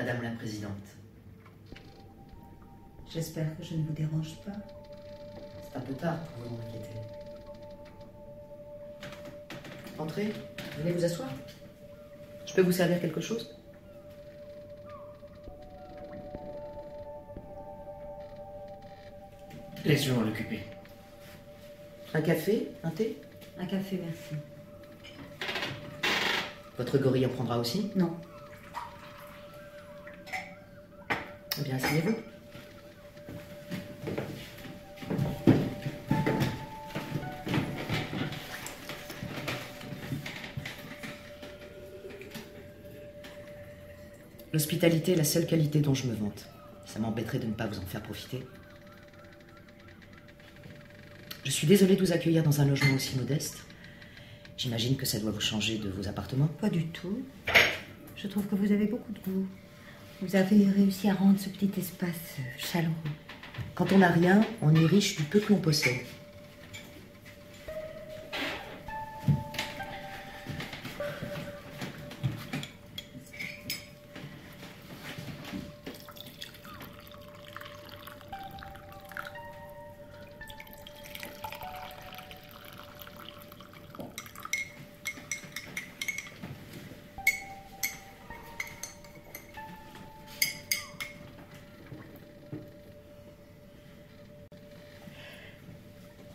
Madame la Présidente. J'espère que je ne vous dérange pas. C'est un peu tard pour vous inquiéter. Entrez, venez vous asseoir. Je peux vous servir quelque chose? Laisse-moi m'en occuper. Un café? Un thé? Un café, merci. Votre gorille en prendra aussi? Non. Eh bien, asseyez-vous. L'hospitalité est la seule qualité dont je me vante. Ça m'embêterait de ne pas vous en faire profiter. Je suis désolée de vous accueillir dans un logement aussi modeste. J'imagine que ça doit vous changer de vos appartements. Pas du tout. Je trouve que vous avez beaucoup de goût. Vous avez réussi à rendre ce petit espace chaleureux. Quand on n'a rien, on est riche du peu que l'on possède.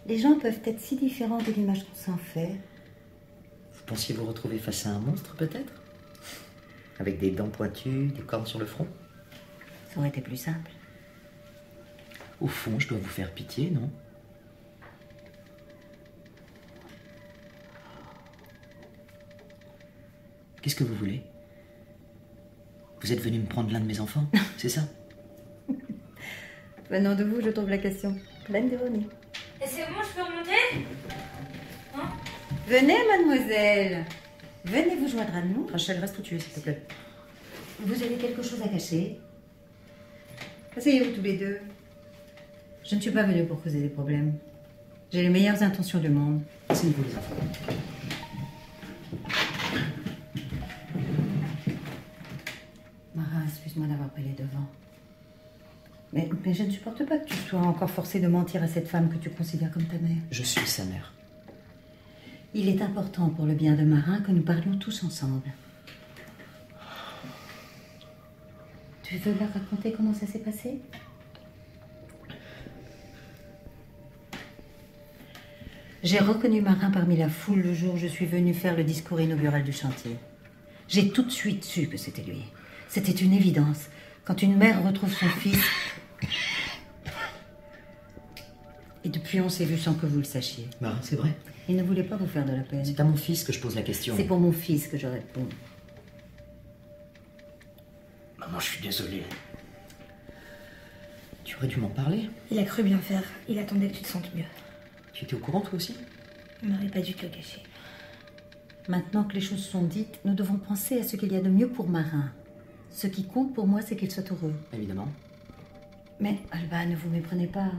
Les gens peuvent être si différents de l'image qu'on s'en fait. Vous pensiez vous retrouver face à un monstre, peut-être? Avec des dents pointues, des cornes sur le front? Ça aurait été plus simple. Au fond, je dois vous faire pitié, non? Qu'est-ce que vous voulez? Vous êtes venu me prendre l'un de mes enfants, c'est ça? Venant de vous, je trouve la question pleine d'ironie. Et c'est bon, je peux remonter? Hein? Venez, mademoiselle. Venez vous joindre à nous. Rachel, reste où tu es, s'il te plaît. Vous avez quelque chose à cacher? Asseyez-vous tous les deux. Je ne suis pas venue pour causer des problèmes. J'ai les meilleures intentions du monde. Asseyez-vous, les enfants. Marin, excuse-moi d'avoir pris les devants. Mais je ne supporte pas que tu sois encore forcée de mentir à cette femme que tu considères comme ta mère. Je suis sa mère. Il est important pour le bien de Marin que nous parlions tous ensemble. Tu veux leur raconter comment ça s'est passé? J'ai reconnu Marin parmi la foule le jour où je suis venue faire le discours inaugural du chantier. J'ai tout de suite su que c'était lui. C'était une évidence. Quand une mère retrouve son fils... Et depuis, on s'est vu sans que vous le sachiez. Bah, c'est vrai. Il ne voulait pas vous faire de la peine. C'est à mon fils que je pose la question. C'est pour mon fils que je réponds. Maman, je suis désolé. Tu aurais dû m'en parler. Il a cru bien faire. Il attendait que tu te sentes mieux. Tu étais au courant, toi aussi? Il m'aurait pas dû te le cacher. Maintenant que les choses sont dites, nous devons penser à ce qu'il y a de mieux pour Marin. Ce qui compte pour moi, c'est qu'il soit heureux. Évidemment. Mais, Alba, ne vous méprenez pas.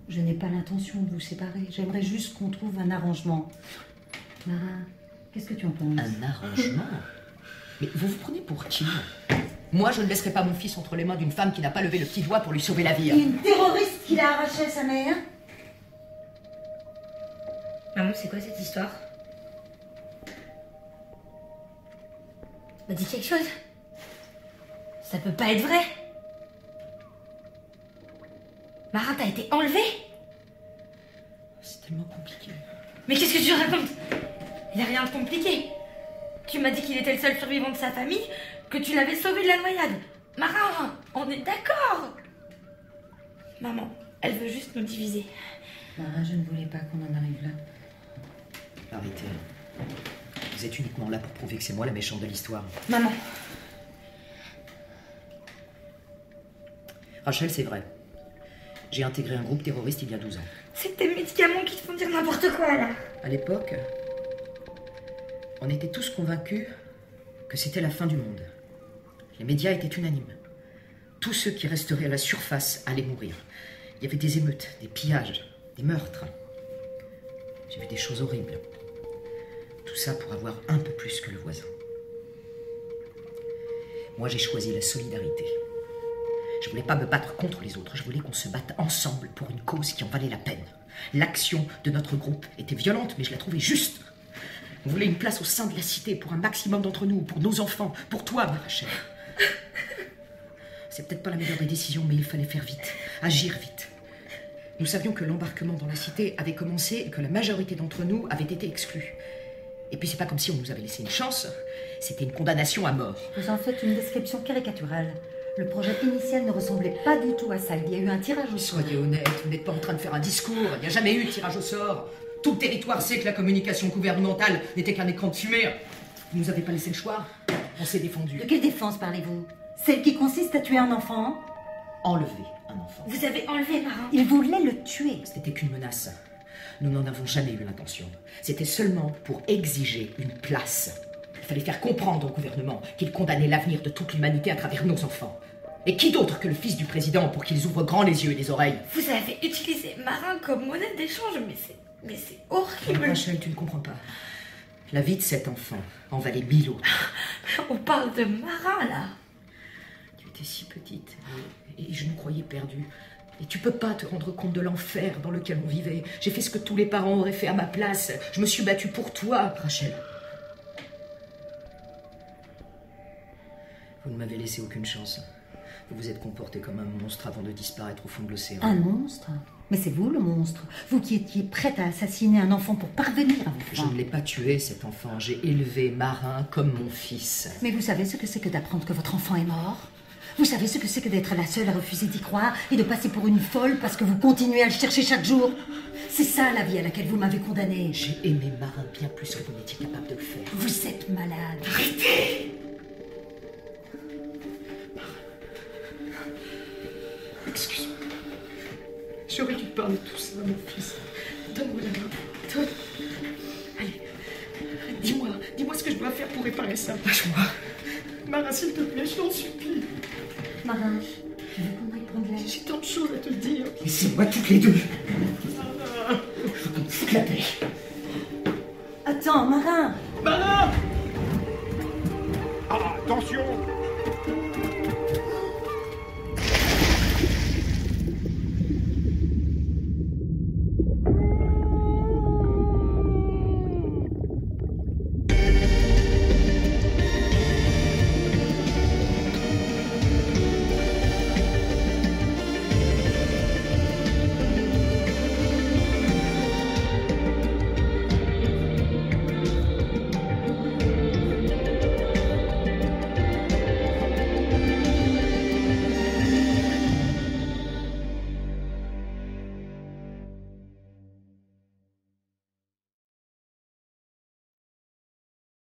Je n'ai pas l'intention de vous séparer. J'aimerais juste qu'on trouve un arrangement. Marin, qu'est-ce que tu en penses? Un arrangement? Mais vous vous prenez pour qui? Moi, je ne laisserai pas mon fils entre les mains d'une femme qui n'a pas levé le petit doigt pour lui sauver la vie. Une terroriste qui l'a arraché à sa mère? Maman, c'est quoi cette histoire? Bah, dis quelque chose. Ça peut pas être vrai. Marin, t'as été enlevée? C'est tellement compliqué. Mais qu'est-ce que tu racontes? Il n'y a rien de compliqué. Tu m'as dit qu'il était le seul survivant de sa famille, que tu l'avais sauvé de la noyade. Marin, on est d'accord. Maman, elle veut juste nous diviser. Marin, je ne voulais pas qu'on en arrive là. Arrêtez. Vous êtes uniquement là pour prouver que c'est moi la méchante de l'histoire. Maman. Rachel, c'est vrai. J'ai intégré un groupe terroriste il y a 12 ans. C'est tes médicaments qui te font dire n'importe quoi, là. À l'époque, on était tous convaincus que c'était la fin du monde. Les médias étaient unanimes. Tous ceux qui resteraient à la surface allaient mourir. Il y avait des émeutes, des pillages, des meurtres. J'ai vu des choses horribles. Tout ça pour avoir un peu plus que le voisin. Moi, j'ai choisi la solidarité. Je voulais pas me battre contre les autres, je voulais qu'on se batte ensemble pour une cause qui en valait la peine. L'action de notre groupe était violente, mais je la trouvais juste. On voulait une place au sein de la cité pour un maximum d'entre nous, pour nos enfants, pour toi, ma Rachel. C'est peut-être pas la meilleure des décisions, mais il fallait faire vite, agir vite. Nous savions que l'embarquement dans la cité avait commencé et que la majorité d'entre nous avait été exclus. Et puis c'est pas comme si on nous avait laissé une chance, c'était une condamnation à mort. Vous en faites une description caricaturale. Le projet initial ne ressemblait pas du tout à ça. Il y a eu un tirage au sort. Soyez honnête, vous n'êtes pas en train de faire un discours. Il n'y a jamais eu de tirage au sort. Tout le territoire sait que la communication gouvernementale n'était qu'un écran de fumée. Vous nous avez pas laissé le choix. On s'est défendu. De quelle défense parlez-vous? Celle qui consiste à tuer un enfant? Enlever un enfant. Vous avez enlevé Marin. Il voulait le tuer. C'était qu'une menace. Nous n'en avons jamais eu l'intention. C'était seulement pour exiger une place. Il fallait faire comprendre au gouvernement qu'il condamnait l'avenir de toute l'humanité à travers nos enfants. Et qui d'autre que le fils du président pour qu'ils ouvrent grand les yeux et les oreilles? Vous avez utilisé Marin comme monnaie d'échange, mais c'est horrible. Rachel, tu ne comprends pas. La vie de cet enfant en valait 1000 autres. On parle de Marin, là. Tu étais si petite et je nous croyais perdus. Et tu peux pas te rendre compte de l'enfer dans lequel on vivait. J'ai fait ce que tous les parents auraient fait à ma place. Je me suis battue pour toi, Rachel. Vous ne m'avez laissé aucune chance. Vous vous êtes comporté comme un monstre avant de disparaître au fond de l'océan. Un monstre? Mais c'est vous le monstre. Vous qui étiez prête à assassiner un enfant pour parvenir à vos Je fins. ne l'ai pas tué, cet enfant. J'ai élevé Marin comme mon fils. Mais vous savez ce que c'est que d'apprendre que votre enfant est mort? Vous savez ce que c'est que d'être la seule à refuser d'y croire et de passer pour une folle parce que vous continuez à le chercher chaque jour? C'est ça la vie à laquelle vous m'avez condamnée. J'ai aimé Marin bien plus que vous n'étiez capable de le faire. Vous êtes malade. Arrêtez! Excuse-moi. J'aurais dû te parler de tout ça, mon fils. Donne-moi la main. Donne. Allez. Dis-moi ce que je dois faire pour réparer ça. Lâche-moi. Marin, s'il te plaît, je t'en supplie. Marin, je veux qu'on aille prendre l'air. J'ai tant de choses à te dire. Laissez-moi toutes les deux. Je veux qu'on me foute la paix. Attends, Marin! Marin! Ah, attention!